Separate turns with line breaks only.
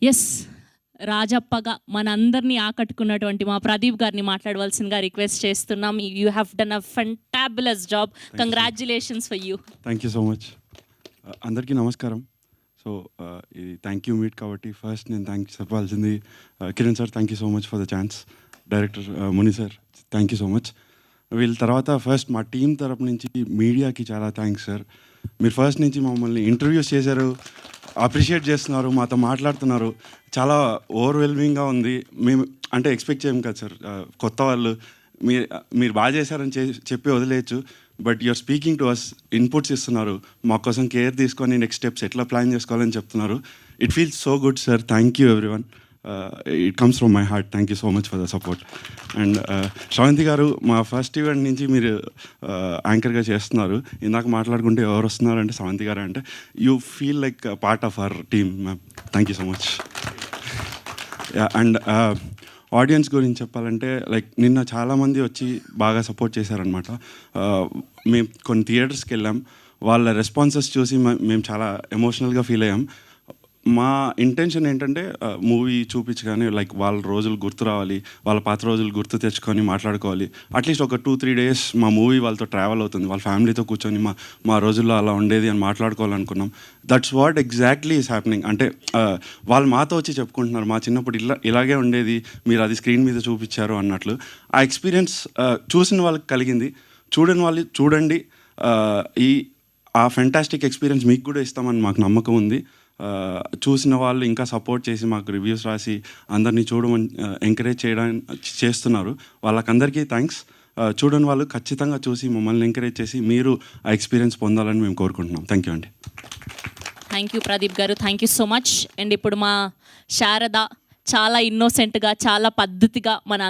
Yes, రాజప్పగా మనందరినీ ఆకట్టుకున్నటువంటి మా ప్రదీప్ గారిని మాట్లాడవలసిందిగా రిక్వెస్ట్ చేస్తున్నాం. You have done a fantabulous job. Congratulations for you.
Thank you so much. అందరికీ నమస్కారం. సో ఇది థ్యాంక్ యూ మీట్ కాబట్టి ఫస్ట్ నేను థ్యాంక్స్ చెప్పాల్సింది Kiran sir, thank you so much for the chance. Director Muni sir, thank you so much. వీళ్ళ తర్వాత first మా team తరపు నుంచి మీడియాకి చాలా థ్యాంక్స్ సార్. మీరు ఫస్ట్ నుంచి మమ్మల్ని ఇంటర్వ్యూస్ చేశారు, అప్రిషియేట్ చేస్తున్నారు, మాతో మాట్లాడుతున్నారు. చాలా ఓవర్వెల్మింగ్గా ఉంది. మేము అంటే ఎక్స్పెక్ట్ చేయం కదా సార్, కొత్త వాళ్ళు మీరు బాగా చేశారని చెప్పి వదిలేయచ్చు. But you're speaking to us, inputs ఇస్తున్నారు, మా కోసం కేర్ తీసుకొని నెక్స్ట్ స్టెప్స్ ఎట్లా ప్లాన్ చేసుకోవాలని చెప్తున్నారు. It feels so good sir. Thank you everyone. It comes from my heart. Thank you so much for the support. And Sravanthi గారు, మా first event నుంచి మీరు యాంకర్గా చేస్తున్నారు. ఇందాక మాట్లాడుకుంటే ఎవరు వస్తున్నారు అంటే శ్రవంతి గారు అంటే you feel like part of our team ma'am. Thank you so much. And audience గురించి చెప్పాలంటే లైక్ నిన్న చాలామంది వచ్చి బాగా సపోర్ట్ చేశారనమాట. మేము కొన్ని థియేటర్స్కి వెళ్ళాం, వాళ్ళ రెస్పాన్సెస్ చూసి మేము చాలా ఎమోషనల్గా ఫీల్ అయ్యాం. మా ఇంటెన్షన్ ఏంటంటే మూవీ చూపించగానే లైక్ వాళ్ళ రోజులు గుర్తు రావాలి, వాళ్ళ పాత రోజులు గుర్తు తెచ్చుకొని మాట్లాడుకోవాలి. అట్లీస్ట్ ఒక 2-3 days మా మూవీ వాళ్ళతో ట్రావెల్ అవుతుంది, వాళ్ళ ఫ్యామిలీతో కూర్చొని మా రోజుల్లో అలా ఉండేది అని మాట్లాడుకోవాలనుకున్నాం. That's what exactly is happening. అంటే వాళ్ళు మాతో వచ్చి చెప్పుకుంటున్నారు, మా చిన్నప్పుడు ఇలాగే ఉండేది, మీరు అది స్క్రీన్ మీద చూపించారు అన్నట్లు. ఆ ఎక్స్పీరియన్స్ చూసిన వాళ్ళకి కలిగింది. చూడని వాళ్ళు చూడండి, ఆ ఫెంటాస్టిక్ ఎక్స్పీరియన్స్ మీకు కూడా ఇస్తామని మాకు నమ్మకం ఉంది. చూసిన వాళ్ళు ఇంకా సపోర్ట్ చేసి మాకు రివ్యూస్ రాసి అందరినీ చూడమని ఎంకరేజ్ చేస్తున్నారు. వాళ్ళకందరికీ థ్యాంక్స్. చూడని వాళ్ళు ఖచ్చితంగా చూసి మమ్మల్ని ఎంకరేజ్ చేసి మీరు ఆ ఎక్స్పీరియన్స్ పొందాలని మేము కోరుకుంటున్నాం. థ్యాంక్ యూ అండి.
థ్యాంక్ యూ ప్రదీప్ గారు, thank you so much. And ఇప్పుడు మా శారద చాలా ఇన్నోసెంట్గా, చాలా పద్ధతిగా మన